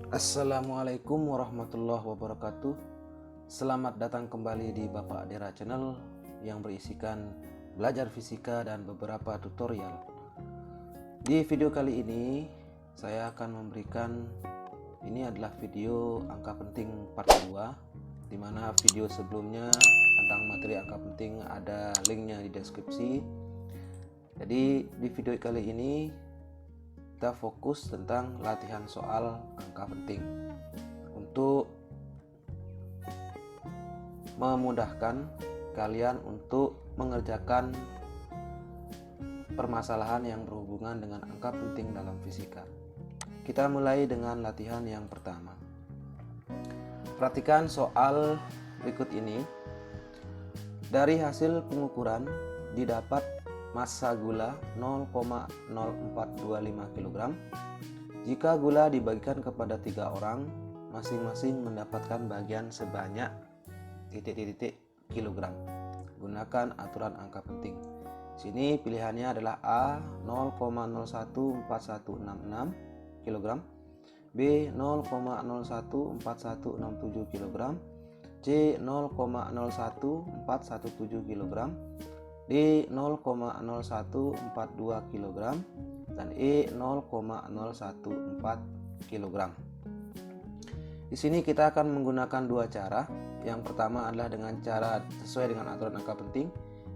Assalamualaikum warahmatullahi wabarakatuh. Selamat datang kembali di Bapak Dera Channel yang berisikan belajar fisika dan beberapa tutorial. Di video kali ini saya akan memberikan, ini adalah video angka penting part 2, dimana video sebelumnya tentang materi angka penting ada linknya di deskripsi. Jadi di video kali ini kita fokus tentang latihan soal angka penting untuk memudahkan kalian untuk mengerjakan permasalahan yang berhubungan dengan angka penting dalam fisika. Kita mulai dengan latihan yang pertama. Perhatikan soal berikut ini. Dari hasil pengukuran didapat massa gula 0,0425 kg. Jika gula dibagikan kepada 3 orang, masing-masing mendapatkan bagian sebanyak titik-titik kilogram. Gunakan aturan angka penting. Sini pilihannya adalah A 0,014166 kg, B 0,014167 kg, C 0,01417 kg, D 0,0142 kg, dan E 0,014 kg. Di sini kita akan menggunakan dua cara. Yang pertama adalah dengan cara sesuai dengan aturan angka penting.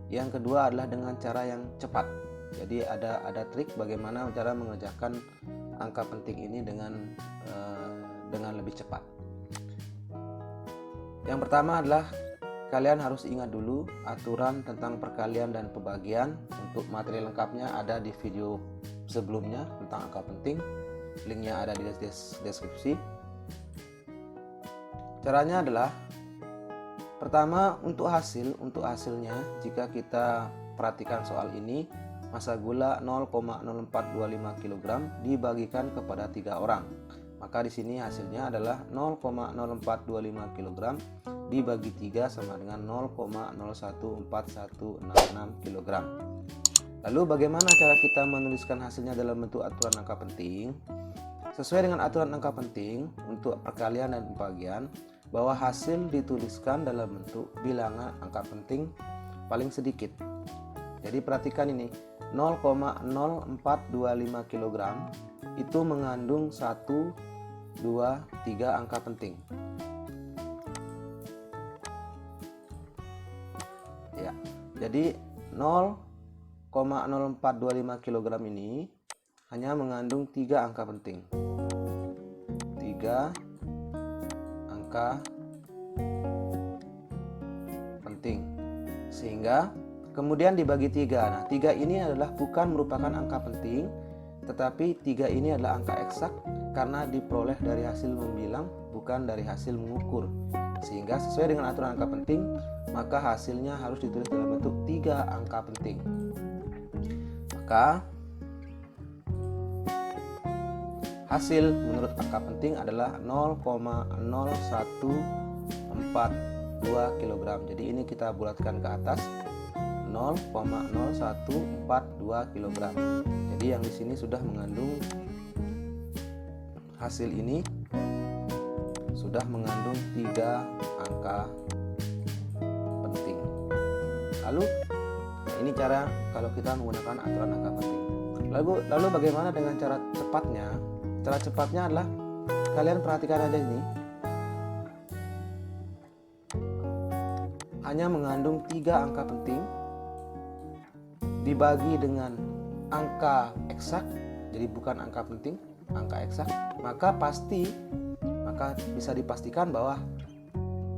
Yang kedua adalah dengan cara yang cepat. Jadi ada trik bagaimana cara mengerjakan angka penting ini dengan lebih cepat. Yang pertama adalah kalian harus ingat dulu aturan tentang perkalian dan pembagian. Untuk materi lengkapnya ada di video sebelumnya tentang angka penting. Linknya ada di deskripsi. Caranya adalah, pertama untuk hasilnya, jika kita perhatikan soal ini, massa gula 0,0425 kg dibagikan kepada 3 orang. Maka di sini hasilnya adalah 0,0425 kg dibagi 3 sama dengan 0,014166 kg. Lalu bagaimana cara kita menuliskan hasilnya dalam bentuk aturan angka penting? Sesuai dengan aturan angka penting untuk perkalian dan pembagian, bahwa hasil dituliskan dalam bentuk bilangan angka penting paling sedikit. Jadi perhatikan ini, 0,0425 kg itu mengandung 1, 2, 3 angka penting. Ya, jadi 0,0425 kg ini hanya mengandung 3 angka penting. 3 angka penting. Sehingga kemudian dibagi 3. Nah, 3 ini adalah bukan merupakan angka penting, tetapi 3 ini adalah angka eksak karena diperoleh dari hasil membilang, bukan dari hasil mengukur. Sehingga sesuai dengan aturan angka penting, maka hasilnya harus ditulis dalam bentuk 3 angka penting. Maka hasil menurut angka penting adalah 0,0142 kg. Jadi ini kita bulatkan ke atas, 0,0142 kg. Jadi yang di sini sudah mengandung, hasil ini sudah mengandung 3 angka penting. Lalu ini cara kalau kita menggunakan aturan angka penting. Lalu bagaimana dengan cara cepatnya? Cara cepatnya adalah kalian perhatikan aja ini, hanya mengandung 3 angka penting dibagi dengan angka eksak, jadi bukan angka penting, angka eksak, maka bisa dipastikan bahwa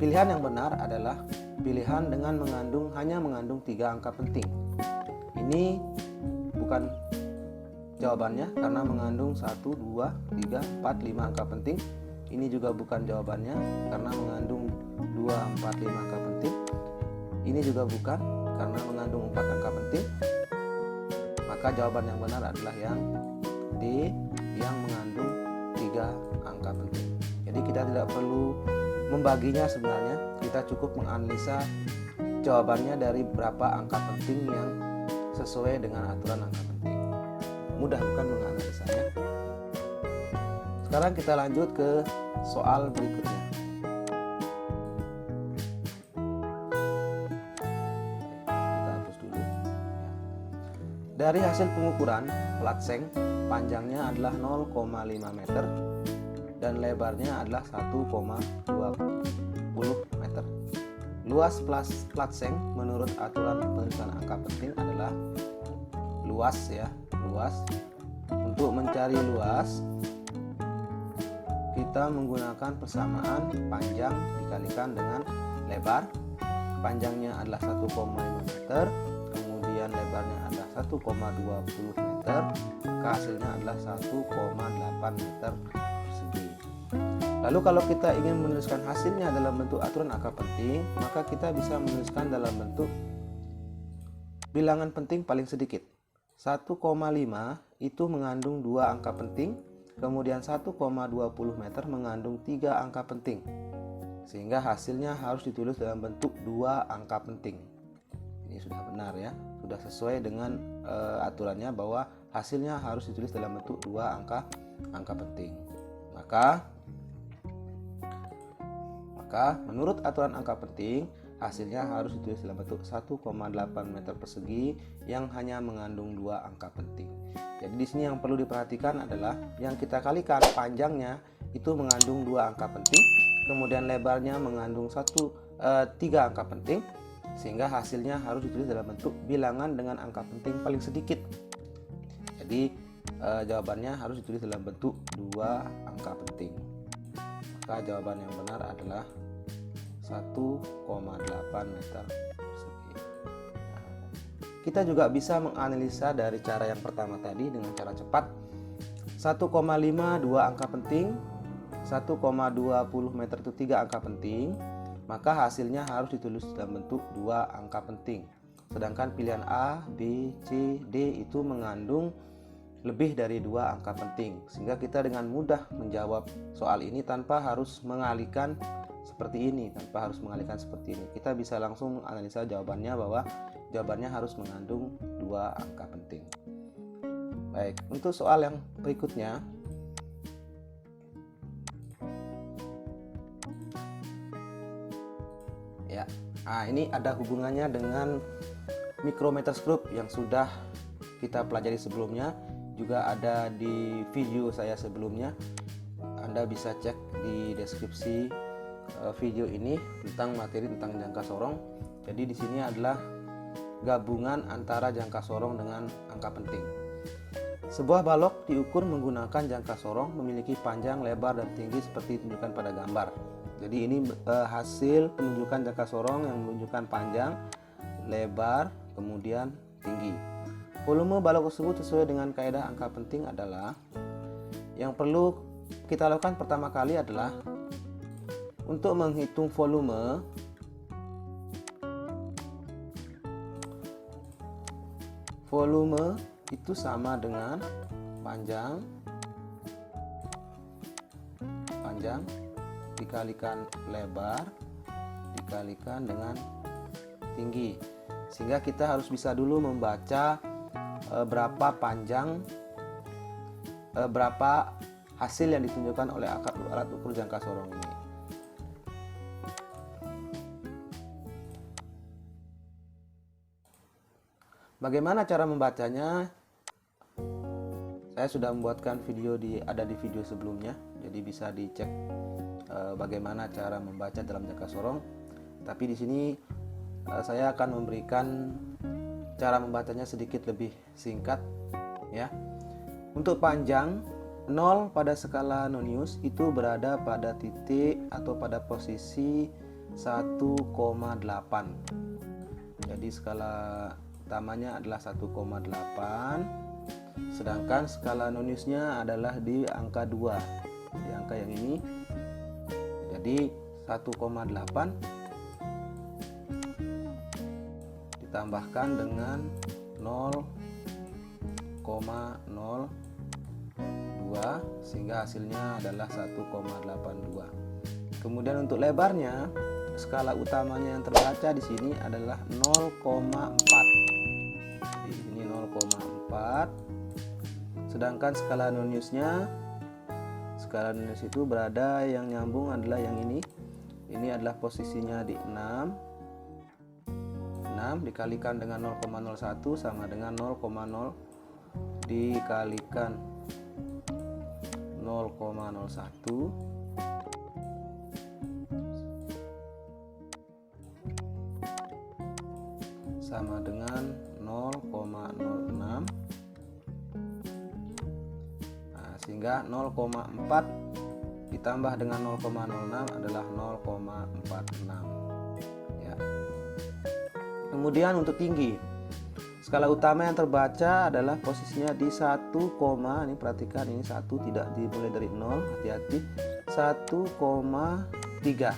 pilihan yang benar adalah pilihan dengan hanya mengandung 3 angka penting. Ini bukan jawabannya karena mengandung 1, 2, 3, 4, 5 angka penting. Ini juga bukan jawabannya karena mengandung 2, 4, 5 angka penting. Ini juga bukan karena mengandung 4 angka penting. Maka jawaban yang benar adalah yang D, yang mengandung 3 angka penting. Jadi kita tidak perlu membaginya sebenarnya, kita cukup menganalisa jawabannya dari berapa angka penting yang sesuai dengan aturan angka penting. Mudah bukan menganalisanya? Sekarang kita lanjut ke soal berikutnya. Kita hapus dulu. Dari hasil pengukuran, plat seng panjangnya adalah 0,5 meter dan lebarnya adalah 1,20 meter. Luas plat seng menurut aturan penulisan angka penting adalah luas ya, luas. Untuk mencari luas, kita menggunakan persamaan panjang dikalikan dengan lebar. Panjangnya adalah 1,5 meter, kemudian lebarnya adalah 1,20 meter, maka hasilnya adalah 1,8 meter persegi. Lalu kalau kita ingin menuliskan hasilnya dalam bentuk aturan angka penting, maka kita bisa menuliskan dalam bentuk bilangan penting paling sedikit. 1,5 itu mengandung 2 angka penting, kemudian 1,20 meter mengandung 3 angka penting. Sehingga hasilnya harus ditulis dalam bentuk 2 angka penting. Ini sudah benar ya, sudah sesuai dengan aturannya bahwa hasilnya harus ditulis dalam bentuk 2 angka penting. Maka menurut aturan angka penting, hasilnya harus ditulis dalam bentuk 1,8 meter persegi yang hanya mengandung 2 angka penting. Jadi di sini yang perlu diperhatikan adalah yang kita kalikan panjangnya itu mengandung 2 angka penting, kemudian lebarnya mengandung 3 angka penting, sehingga hasilnya harus ditulis dalam bentuk bilangan dengan angka penting paling sedikit. Jadi jawabannya harus ditulis dalam bentuk 2 angka penting. Maka jawaban yang benar adalah 1,8 meter persegi. Kita juga bisa menganalisa dari cara yang pertama tadi dengan cara cepat. 1,5 2 angka penting, 1,20 meter itu 3 angka penting, maka hasilnya harus ditulis dalam bentuk 2 angka penting. Sedangkan pilihan A, B, C, D itu mengandung lebih dari 2 angka penting, sehingga kita dengan mudah menjawab soal ini tanpa harus mengalihkan seperti ini, kita bisa langsung menganalisa jawabannya bahwa jawabannya harus mengandung 2 angka penting. Baik, untuk soal yang berikutnya, ya, ini ada hubungannya dengan mikrometerskop yang sudah kita pelajari sebelumnya, juga ada di video saya sebelumnya. Anda bisa cek di deskripsi video ini tentang materi tentang jangka sorong. Jadi di sini adalah gabungan antara jangka sorong dengan angka penting. Sebuah balok diukur menggunakan jangka sorong memiliki panjang, lebar, dan tinggi seperti ditunjukkan pada gambar. Jadi ini hasil penunjukan jangka sorong yang menunjukkan panjang, lebar, kemudian tinggi. Volume balok tersebut sesuai dengan kaidah angka penting adalah, yang perlu kita lakukan pertama kali adalah untuk menghitung volume, itu sama dengan panjang dikalikan lebar dikalikan dengan tinggi, sehingga kita harus bisa dulu membaca berapa hasil yang ditunjukkan oleh alat ukur jangka sorong ini. Bagaimana cara membacanya? Saya sudah membuatkan video ada di video sebelumnya, jadi bisa dicek bagaimana cara membaca dalam jangka sorong. Tapi di sini saya akan memberikan cara membacanya sedikit lebih singkat ya. Untuk panjang 0 pada skala nonius itu berada pada titik atau pada posisi 1,8. Jadi skala utamanya adalah 1,8, sedangkan skala noniusnya adalah di angka 2, di angka yang ini. Jadi 1,8 ditambahkan dengan 0,02 sehingga hasilnya adalah 1,82. Kemudian untuk lebarnya, skala utamanya yang terbaca di sini adalah 0,4. Di sini 0,4. Sedangkan skala noniusnya skala nilai itu berada yang nyambung adalah yang ini. Ini adalah posisinya di 6. 6 dikalikan dengan 0,01 sama dengan 0,0 dikalikan 0,01 sama dengan 0,06. Sehingga 0,4 ditambah dengan 0,06 adalah 0,46 ya. Kemudian untuk tinggi, skala utama yang terbaca adalah posisinya di 1, ini perhatikan ini 1 tidak dimulai dari 0, hati-hati, 1,3.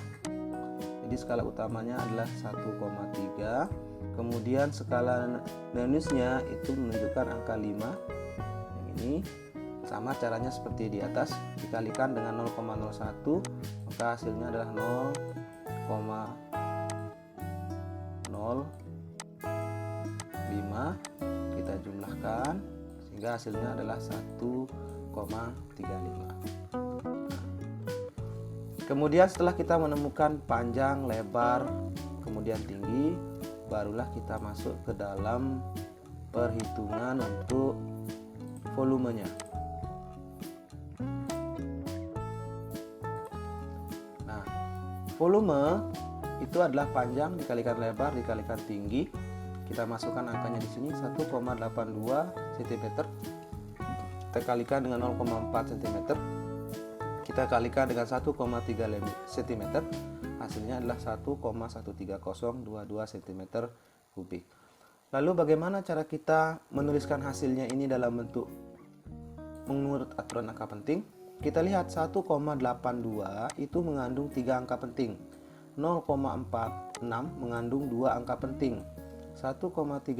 Jadi skala utamanya adalah 1,3. Kemudian skala minusnya itu menunjukkan angka 5. Yang ini sama caranya seperti di atas, dikalikan dengan 0,01 maka hasilnya adalah 0,05. Kita jumlahkan sehingga hasilnya adalah 1,35. Kemudian setelah kita menemukan panjang, lebar, kemudian tinggi, barulah kita masuk ke dalam perhitungan untuk volumenya. Volume itu adalah panjang dikalikan lebar dikalikan tinggi. Kita masukkan angkanya di sini 1,82 cm. Kita kalikan dengan 0,4 cm. Kita kalikan dengan 1,3 cm. Hasilnya adalah 1,13022 cm kubik. Lalu bagaimana cara kita menuliskan hasilnya ini dalam bentuk menurut aturan angka penting? Kita lihat 1,82 itu mengandung 3 angka penting. 0,46 mengandung 2 angka penting. 1,35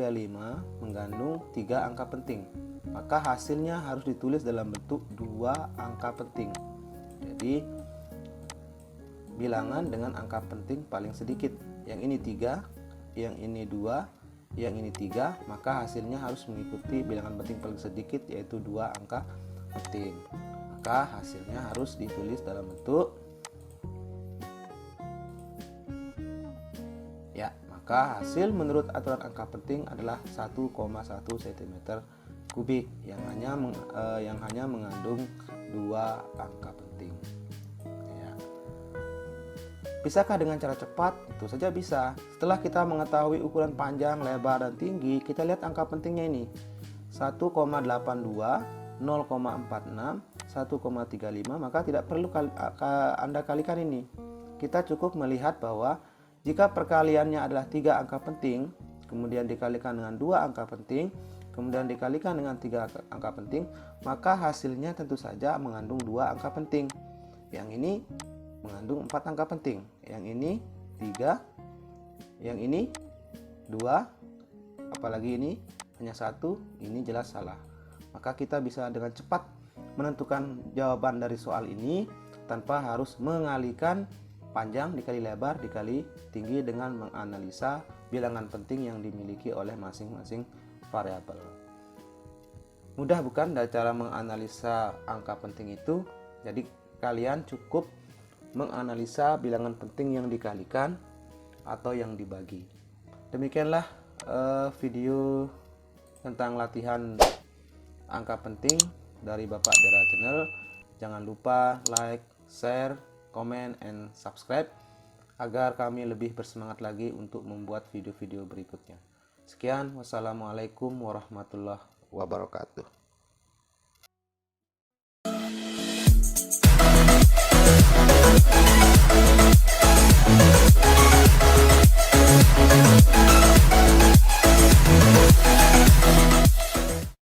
mengandung 3 angka penting. Maka hasilnya harus ditulis dalam bentuk 2 angka penting. Jadi bilangan dengan angka penting paling sedikit. Yang ini 3, yang ini 2, yang ini 3, maka hasilnya harus mengikuti bilangan penting paling sedikit yaitu 2 angka penting. Maka hasilnya harus ditulis dalam bentuk ya, maka hasil menurut aturan angka penting adalah 1,1 cm kubik yang hanya mengandung 2 angka penting ya. Bisakah dengan cara cepat? Itu saja bisa. Setelah kita mengetahui ukuran panjang, lebar, dan tinggi, kita lihat angka pentingnya ini 1,82, 0,46, 1,35, maka tidak perlu Anda kalikan ini. Kita cukup melihat bahwa jika perkaliannya adalah 3 angka penting, kemudian dikalikan dengan 2 angka penting, kemudian dikalikan dengan 3 angka penting, maka hasilnya tentu saja mengandung 2 angka penting. Yang ini mengandung 4 angka penting, yang ini 3, yang ini 2, apalagi ini hanya 1, ini jelas salah. Maka kita bisa dengan cepat menentukan jawaban dari soal ini tanpa harus mengalihkan panjang dikali lebar dikali tinggi dengan menganalisa bilangan penting yang dimiliki oleh masing-masing variabel. Mudah bukan dari cara menganalisa angka penting itu? Jadi kalian cukup menganalisa bilangan penting yang dikalikan atau yang dibagi. Demikianlah video tentang latihan angka penting dari Bapak Dera Channel. Jangan lupa like, share, comment, and subscribe agar kami lebih bersemangat lagi untuk membuat video-video berikutnya. Sekian, wassalamualaikum warahmatullahi wabarakatuh.